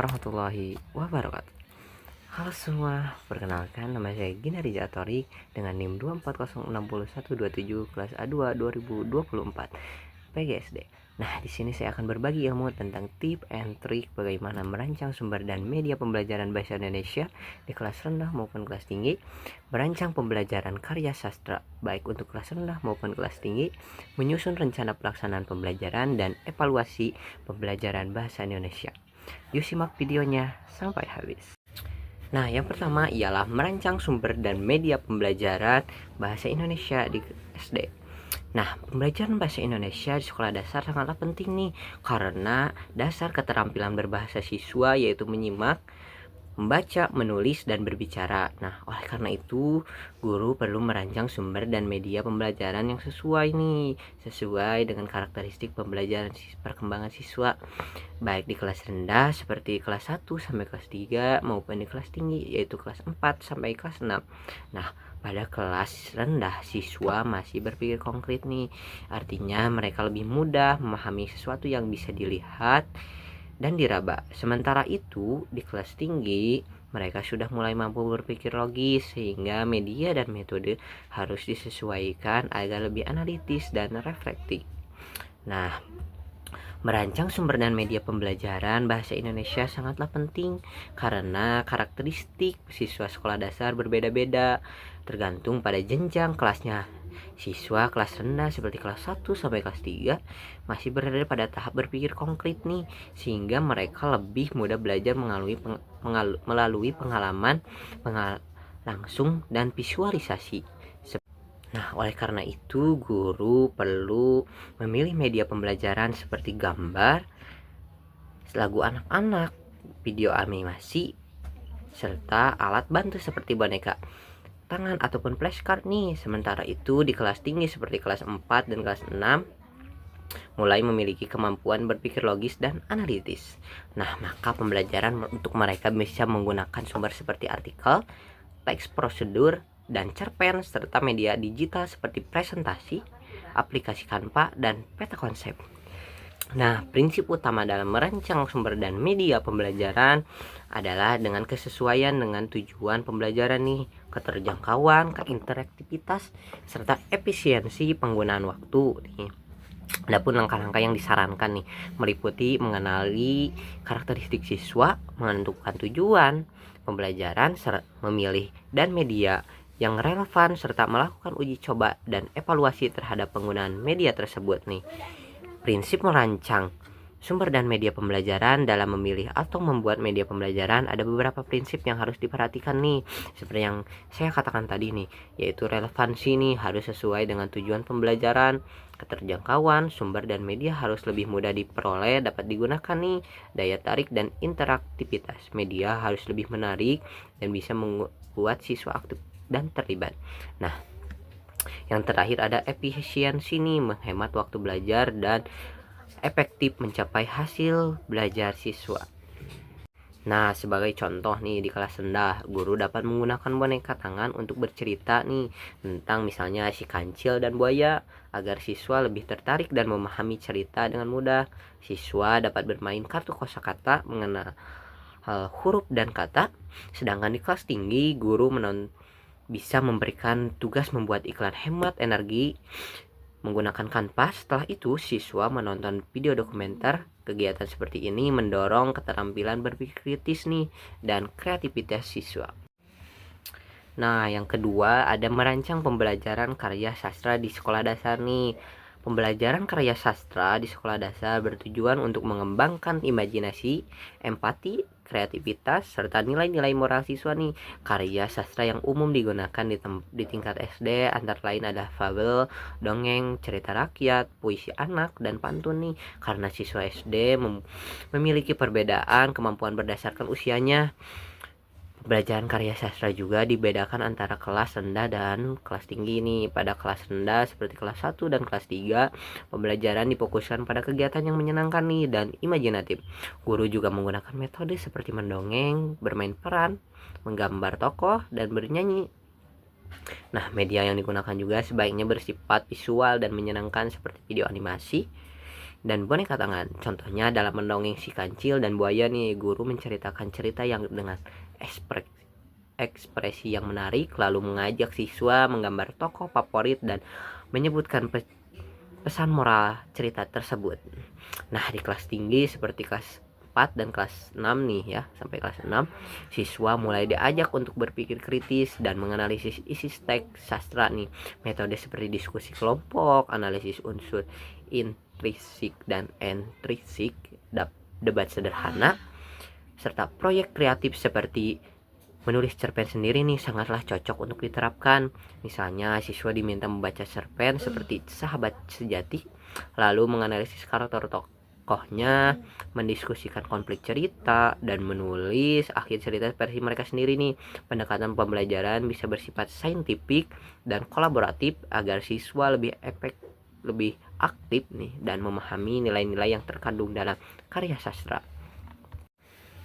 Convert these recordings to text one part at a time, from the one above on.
warahmatullahi wabarakatuh. Halo semua, perkenalkan nama saya Gina Riza Atorik dengan NIM 2406127 kelas A2 2024 PGSD. Nah, di sini saya akan berbagi ilmu tentang tip and trik bagaimana merancang sumber dan media pembelajaran bahasa Indonesia di kelas rendah maupun kelas tinggi, merancang pembelajaran karya sastra baik untuk kelas rendah maupun kelas tinggi, menyusun rencana pelaksanaan pembelajaran dan evaluasi pembelajaran bahasa Indonesia. Yuk simak videonya sampai habis. Nah, yang pertama ialah merancang sumber dan media pembelajaran bahasa Indonesia di SD. Nah, pembelajaran bahasa Indonesia di sekolah dasar sangatlah penting nih, karena dasar keterampilan berbahasa siswa yaitu menyimak, membaca, menulis, dan berbicara. Nah, oleh karena itu, guru perlu merancang sumber dan media pembelajaran yang sesuai dengan karakteristik pembelajaran perkembangan siswa, baik di kelas rendah seperti kelas 1 sampai kelas 3 maupun di kelas tinggi yaitu kelas 4 sampai kelas 6. Nah, pada kelas rendah siswa masih berpikir konkret nih. Artinya mereka lebih mudah memahami sesuatu yang bisa dilihat dan diraba. Sementara itu, di kelas tinggi mereka sudah mulai mampu berpikir logis, sehingga media dan metode harus disesuaikan agar lebih analitis dan reflektif. Nah, merancang sumber dan media pembelajaran bahasa Indonesia sangatlah penting karena karakteristik siswa sekolah dasar berbeda-beda tergantung pada jenjang kelasnya. Siswa kelas rendah seperti kelas 1 sampai kelas 3 masih berada pada tahap berpikir konkret nih, sehingga mereka lebih mudah belajar melalui pengalaman langsung dan visualisasi. Nah, oleh karena itu, guru perlu memilih media pembelajaran seperti gambar, lagu anak-anak, video animasi, serta alat bantu seperti boneka tangan ataupun flashcard nih. Sementara itu, di kelas tinggi seperti kelas 4 dan kelas 6 mulai memiliki kemampuan berpikir logis dan analitis. Nah, maka pembelajaran untuk mereka bisa menggunakan sumber seperti artikel, teks prosedur, dan cerpen, serta media digital seperti presentasi, aplikasi Canva, dan peta konsep. Nah, prinsip utama dalam merancang sumber dan media pembelajaran adalah dengan kesesuaian dengan tujuan pembelajaran nih, keterjangkauan, keinteraktivitas, serta efisiensi penggunaan waktu nih. Adapun langkah-langkah yang disarankan nih meliputi mengenali karakteristik siswa, menentukan tujuan pembelajaran, memilih dan media yang relevan, serta melakukan uji coba dan evaluasi terhadap penggunaan media tersebut nih. Prinsip merancang sumber dan media pembelajaran dalam memilih atau membuat media pembelajaran ada beberapa prinsip yang harus diperhatikan nih, seperti yang saya katakan tadi nih, yaitu relevansi nih harus sesuai dengan tujuan pembelajaran, keterjangkauan sumber dan media harus lebih mudah diperoleh, dapat digunakan nih, daya tarik dan interaktivitas media harus lebih menarik dan bisa membuat siswa aktif dan terlibat. Nah, yang terakhir ada efisiensi nih, menghemat waktu belajar dan efektif mencapai hasil belajar siswa. Nah, sebagai contoh nih, di kelas rendah, guru dapat menggunakan boneka tangan untuk bercerita nih tentang misalnya si kancil dan buaya agar siswa lebih tertarik dan memahami cerita dengan mudah. Siswa dapat bermain kartu kosakata mengenal huruf dan kata. Sedangkan di kelas tinggi, guru bisa memberikan tugas membuat iklan hemat energi menggunakan Canva. Setelah itu, siswa menonton video dokumenter. Kegiatan seperti ini mendorong keterampilan berpikir kritis nih dan kreativitas siswa. Nah, yang kedua ada merancang pembelajaran karya sastra di sekolah dasar nih. Pembelajaran karya sastra di sekolah dasar bertujuan untuk mengembangkan imajinasi, empati, kreativitas, serta nilai-nilai moral siswa nih. Karya sastra yang umum digunakan di tingkat SD antara lain ada fabel, dongeng, cerita rakyat, puisi anak, dan pantun nih. Karena siswa SD memiliki perbedaan kemampuan berdasarkan usianya, pembelajaran karya sastra juga dibedakan antara kelas rendah dan kelas tinggi nih. Pada kelas rendah seperti kelas 1 dan kelas 3, pembelajaran difokuskan pada kegiatan yang menyenangkan nih dan imajinatif. Guru juga menggunakan metode seperti mendongeng, bermain peran, menggambar tokoh, dan bernyanyi. Nah, media yang digunakan juga sebaiknya bersifat visual dan menyenangkan seperti video animasi, dan boneka tangan. Contohnya dalam mendongeng si kancil dan buaya nih, guru menceritakan cerita yang dengan ekspresi yang menarik, lalu mengajak siswa menggambar tokoh favorit dan menyebutkan pesan moral cerita tersebut. Nah, di kelas tinggi seperti kelas 4 dan kelas 6 nih ya, sampai kelas 6, siswa mulai diajak untuk berpikir kritis dan menganalisis isi teks sastra nih. Metode seperti diskusi kelompok, analisis unsur intrinsik dan ekstrinsik, debat sederhana, serta proyek kreatif seperti menulis cerpen sendiri nih sangatlah cocok untuk diterapkan. Misalnya siswa diminta membaca cerpen seperti Sahabat Sejati, lalu menganalisis karakter tokohnya, mendiskusikan konflik cerita, dan menulis akhir cerita versi mereka sendiri nih. Pendekatan pembelajaran bisa bersifat saintifik dan kolaboratif agar siswa lebih aktif nih dan memahami nilai-nilai yang terkandung dalam karya sastra.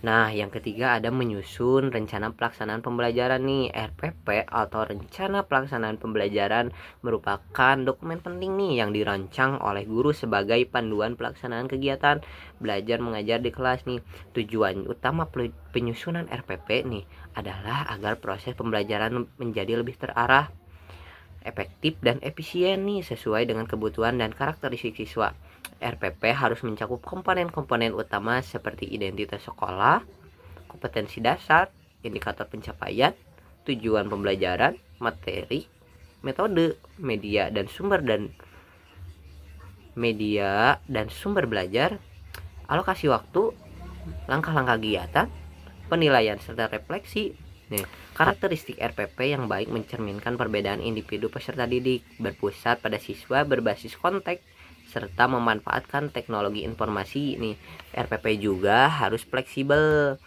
Nah, yang ketiga ada menyusun rencana pelaksanaan pembelajaran nih. RPP atau rencana pelaksanaan pembelajaran merupakan dokumen penting nih yang dirancang oleh guru sebagai panduan pelaksanaan kegiatan belajar mengajar di kelas nih. Tujuan utama penyusunan RPP nih adalah agar proses pembelajaran menjadi lebih terarah, efektif dan efisien nih sesuai dengan kebutuhan dan karakteristik siswa. RPP harus mencakup komponen-komponen utama seperti identitas sekolah, kompetensi dasar, indikator pencapaian, tujuan pembelajaran, materi, metode, media dan sumber belajar, alokasi waktu, langkah-langkah kegiatan, penilaian serta refleksi. Nih, karakteristik RPP yang baik mencerminkan perbedaan individu peserta didik, berpusat pada siswa berbasis konteks, serta memanfaatkan teknologi informasi. Nih, RPP juga harus fleksibel,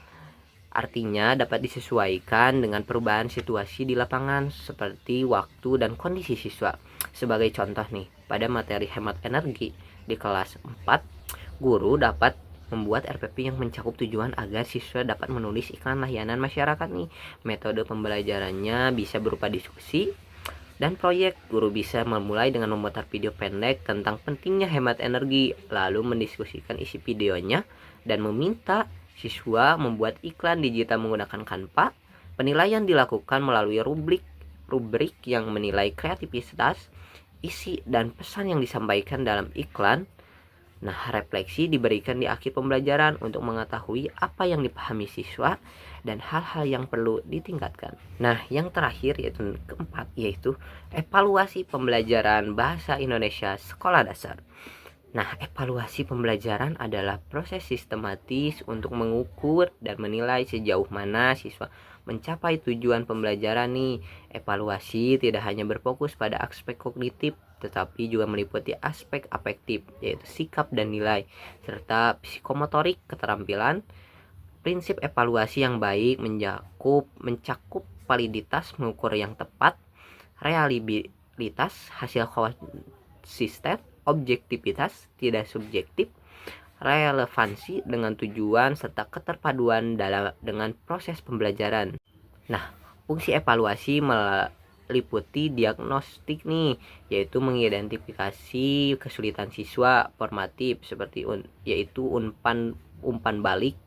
artinya dapat disesuaikan dengan perubahan situasi di lapangan seperti waktu dan kondisi siswa. Sebagai contoh nih, pada materi hemat energi di kelas 4, guru dapat membuat RPP yang mencakup tujuan agar siswa dapat menulis iklan layanan masyarakat nih. Metode pembelajarannya bisa berupa diskusi dan proyek. Guru bisa memulai dengan memutar video pendek tentang pentingnya hemat energi, lalu mendiskusikan isi videonya dan meminta siswa membuat iklan digital menggunakan Canva. Penilaian dilakukan melalui rubrik yang menilai kreativitas, isi dan pesan yang disampaikan dalam iklan. Nah, refleksi diberikan di akhir pembelajaran untuk mengetahui apa yang dipahami siswa dan hal-hal yang perlu ditingkatkan. Nah, yang terakhir yaitu keempat, yaitu evaluasi pembelajaran bahasa Indonesia sekolah dasar. Nah, evaluasi pembelajaran adalah proses sistematis untuk mengukur dan menilai sejauh mana siswa mencapai tujuan pembelajaran nih. Evaluasi tidak hanya berfokus pada aspek kognitif, tetapi juga meliputi aspek afektif, yaitu sikap dan nilai, serta psikomotorik keterampilan. Prinsip evaluasi yang baik mencakup validitas mengukur yang tepat, reliabilitas hasil konsisten, objektivitas tidak subjektif, relevansi dengan tujuan, serta keterpaduan dengan proses pembelajaran. Nah, fungsi evaluasi meliputi diagnostik nih, yaitu mengidentifikasi kesulitan siswa, formatif seperti yaitu umpan balik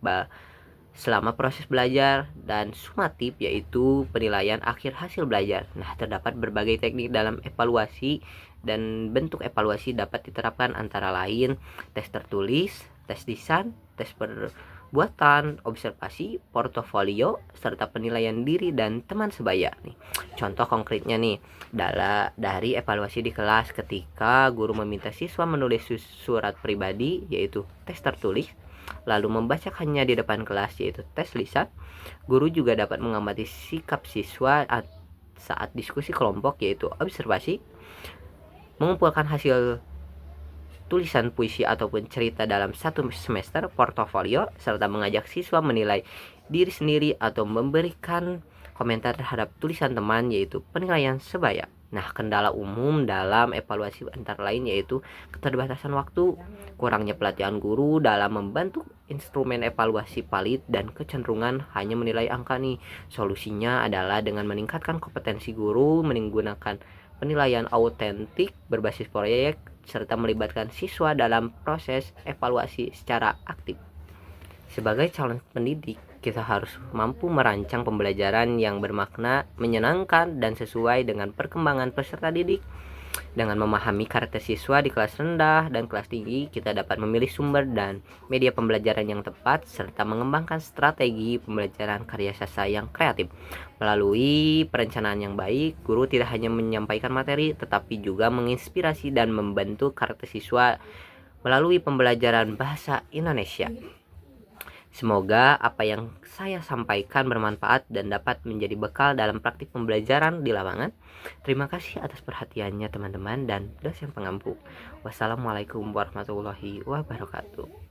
selama proses belajar, dan sumatif yaitu penilaian akhir hasil belajar. Nah, terdapat berbagai teknik dalam evaluasi dan bentuk evaluasi dapat diterapkan antara lain tes tertulis, tes lisan, tes perbuatan, observasi, portofolio, serta penilaian diri dan teman sebaya nih. Contoh konkretnya nih, dari evaluasi di kelas ketika guru meminta siswa menulis surat pribadi yaitu tes tertulis, lalu membacakannya di depan kelas yaitu tes lisan. Guru juga dapat mengamati sikap siswa saat diskusi kelompok yaitu observasi, mengumpulkan hasil tulisan puisi ataupun cerita dalam satu semester, portofolio, serta mengajak siswa menilai diri sendiri atau memberikan komentar terhadap tulisan teman yaitu penilaian sebaya. Nah, kendala umum dalam evaluasi antara lain yaitu keterbatasan waktu, kurangnya pelatihan guru dalam membentuk instrumen evaluasi valid, dan kecenderungan hanya menilai angka nih. Solusinya adalah dengan meningkatkan kompetensi guru, menggunakan penilaian autentik berbasis proyek, serta melibatkan siswa dalam proses evaluasi secara aktif. Sebagai calon pendidik, kita harus mampu merancang pembelajaran yang bermakna, menyenangkan, dan sesuai dengan perkembangan peserta didik. Dengan memahami karakter siswa di kelas rendah dan kelas tinggi, kita dapat memilih sumber dan media pembelajaran yang tepat, serta mengembangkan strategi pembelajaran karya sastra yang kreatif. Melalui perencanaan yang baik, guru tidak hanya menyampaikan materi, tetapi juga menginspirasi dan membentuk karakter siswa melalui pembelajaran bahasa Indonesia. Semoga apa yang saya sampaikan bermanfaat dan dapat menjadi bekal dalam praktik pembelajaran di lapangan. Terima kasih atas perhatiannya teman-teman dan dosen pengampu. Wassalamualaikum warahmatullahi wabarakatuh.